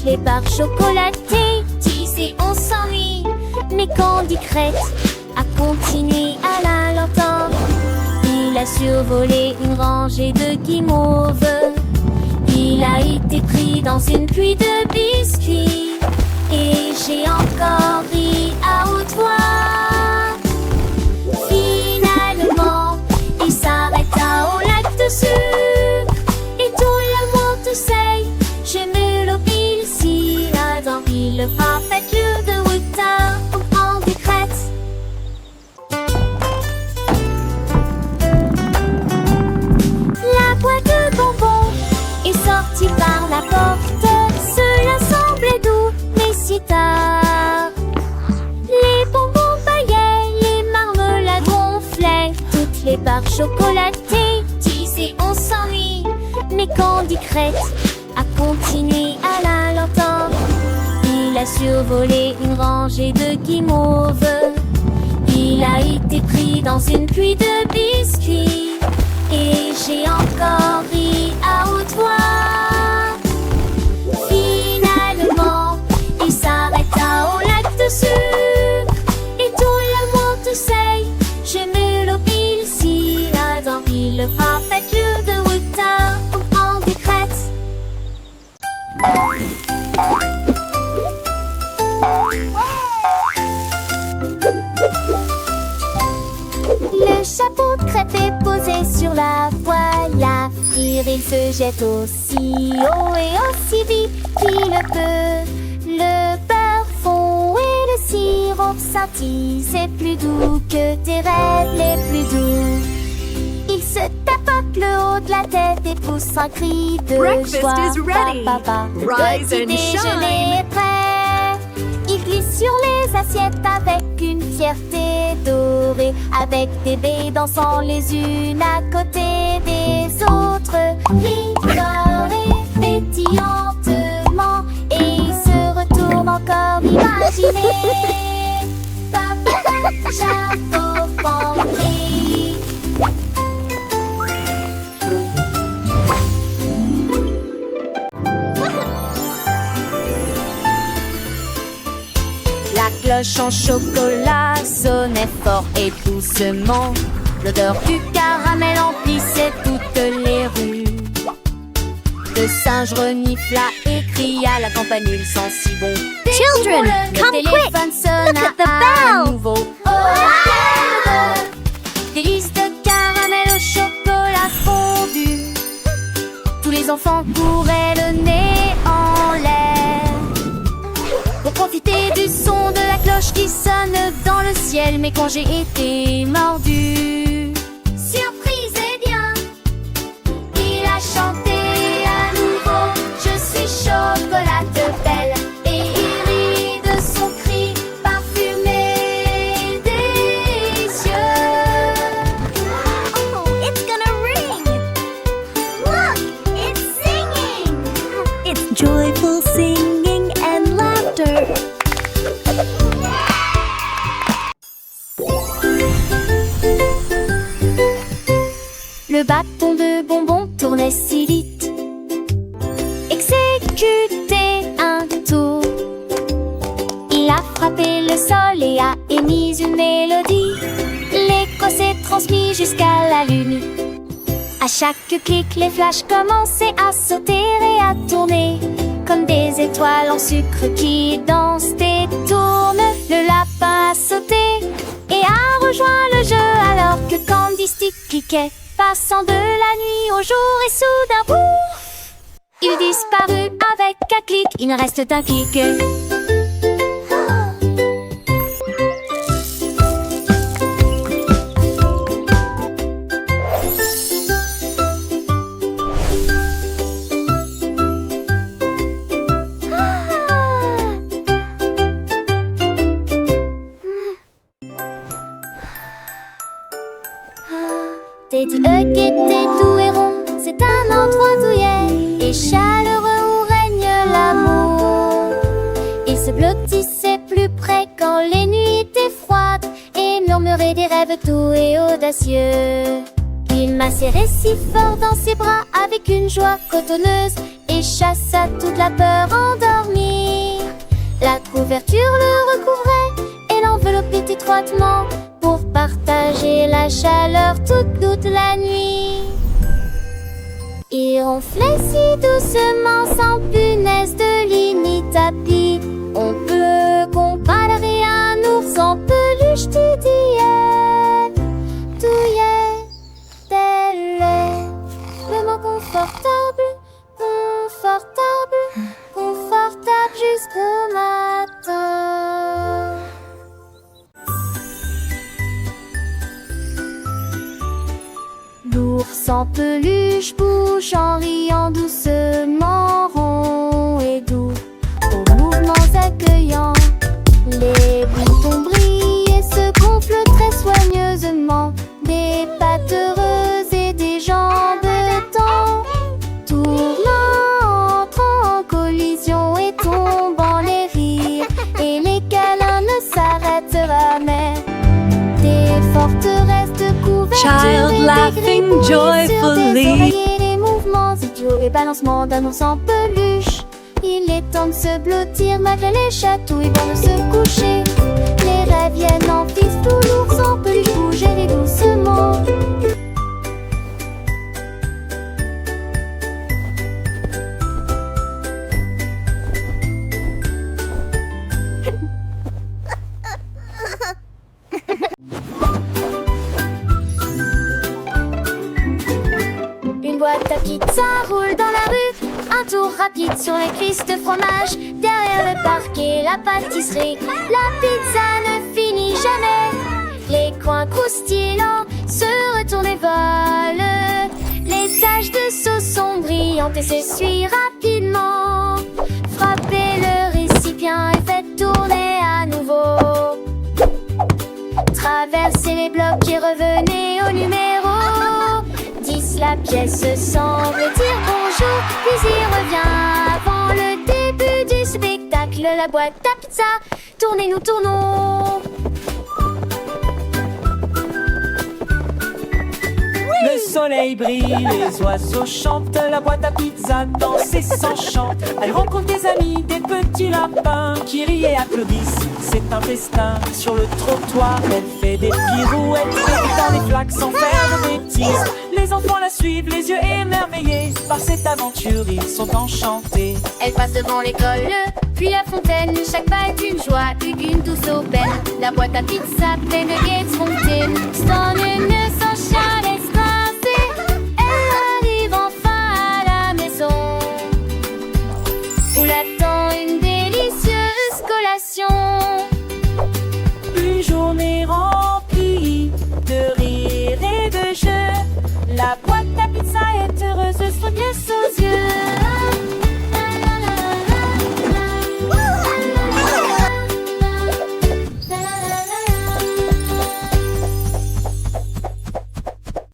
les barres chocolatées. Disait on s'ennuie, mais Candy Crête a continué à la lenteur. Il a survolé une rangée de guimauves. Il a été pris dans une pluie de biscuits. Et j'ai encore ri à haute voix. Finalement, il s'arrêta au lac de sucre. Et tout le monde sait, j'aime le pile si là dans le parfait jeu de Wuta au Candy Crête. La boîte de bonbons est sortie par la porte. Cela semblait doux, mais si tard. Les bonbons baillaient, les marmelades gonflaient. Toutes les barres chocolatées disaient on s'ennuie, mais Candy Crête a continué à la lenteur. Il a survolé une rangée de guimauves. Il a été pris dans une pluie de biscuits. Et j'ai encore ri à haute voix. Finalement, il s'arrêta au lac de sucre. Et tout le monde sait, j'aime le pile si là dans le parfait jeu de Wuta au Candy Crête. Le chapeau de crêpe est posé sur la poêle à frire. Il se jette aussi haut et aussi vite qu'il le peut. Le beurre fond et le sirop scintille. C'est plus doux que tes rêves les plus doux. Il se tapote le haut de la tête et pousse un cri de Breakfast joie. is ready. Le Rise petit and déjeuner shine. est prêt. Il glisse sur les assiettes avec une fierté dorée, avec des baies dansant les unes à côté des autres. Il dort et pétillantement, et il se retourne encore d'imaginer. Papa, chapeau, panterie. La cloche en chocolat sonnait fort et doucement. L'odeur du caramel emplissait toutes les rues. Le singe renifla et cria, la campanule sent si bon. Children, Le come quick! téléphone sonna Look at the à bell! nouveau. Oh, délices de caramel au chocolat fondu. Tous les enfants couraient le nez en l'air pour profiter du son de la cloche qui sonne dans le ciel. Mais quand j'ai été mordu, surprise et bien, il a chanté à nouveau. Je suis chocolat belle, et il rit de son cri parfumé délicieux. Oh, it's gonna ring! Look, it's singing! It's joyful singing and laughter. Le bâton de bonbons tournait si vite. Exécutait un tour. Il a frappé le sol et a émis une mélodie. L'écho s'est transmis jusqu'à la lune. À chaque clic, les flashs commençaient à sauter et à tourner comme des étoiles en sucre qui dansent et tournent. Le lapin a sauté et a rejoint le jeu alors que Candy Stick cliquait, passant de la nuit au jour et soudain, pouf, il disparut avec un clic. Il ne reste qu'un clic. Teddy Hug était doux et rond, c'est un endroit douillet et chaleureux où règne l'amour. Il se blottissait plus près quand les nuits étaient froides et murmurait des rêves doux et audacieux. Il m'a serré si fort dans ses bras avec une joie cotonneuse et et chassa toute la peur endormie. La couverture le recouvrait et l'enveloppait étroitement pour partager la chaleur toute la nuit. Il ronflait si doucement sans punaise de lit ni tapis. On peut comparer un ours en peluche douillet, tel est le mot confortable, confortable jusqu'au matin. L'ours en peluche bouge en riant doucement, rond et doux, aux mouvements accueillants. Les boutons brillent et se gonflent très soigneusement, des pattes heureuses et des jambes tend, tournant, entrant en collision et tombant les rires, et les câlins ne s'arrêtent jamais. Des forteresses de couverture Child et des laughing grippes sur des joyfully. oreillers, les mouvements idiots et balancements d'un ours en peluche. Il est temps de se blottir malgré les chatouilles avant de se coucher. Les rêves viennent en fistou, l'ours en peluche bougeait doucement. Une boîte à pizza roule dans la rue, un tour rapide sur les cuisses de fromage. Derrière le parquet, la pâtisserie, la pizza ne finit jamais. Les coins croustillants se retournent et volent. Les taches de sauce sont brillantes et s'essuient rapidement. Frappez le récipient et faites tourner à nouveau. Traversez les blocs et revenez au numéro 10. La pièce semble dire bonjour, puis il revient avant le début du spectacle. La boîte à pizza, tournez, nous tournons. Le soleil brille, les oiseaux chantent, la boîte à pizza danse et s'enchante. Elle rencontre des amis, des petits lapins qui rient et applaudissent. C'est un festin sur le trottoir. Elle fait des pirouettes dans les flaques sans faire de bêtises. Les enfants la suivent, les yeux émerveillés par cette aventure, ils sont enchantés. Elle passe devant l'école, puis la fontaine. Chaque pas est une joie, une douce aubaine. La boîte à pizza pleine de gaieté spontaine. Stone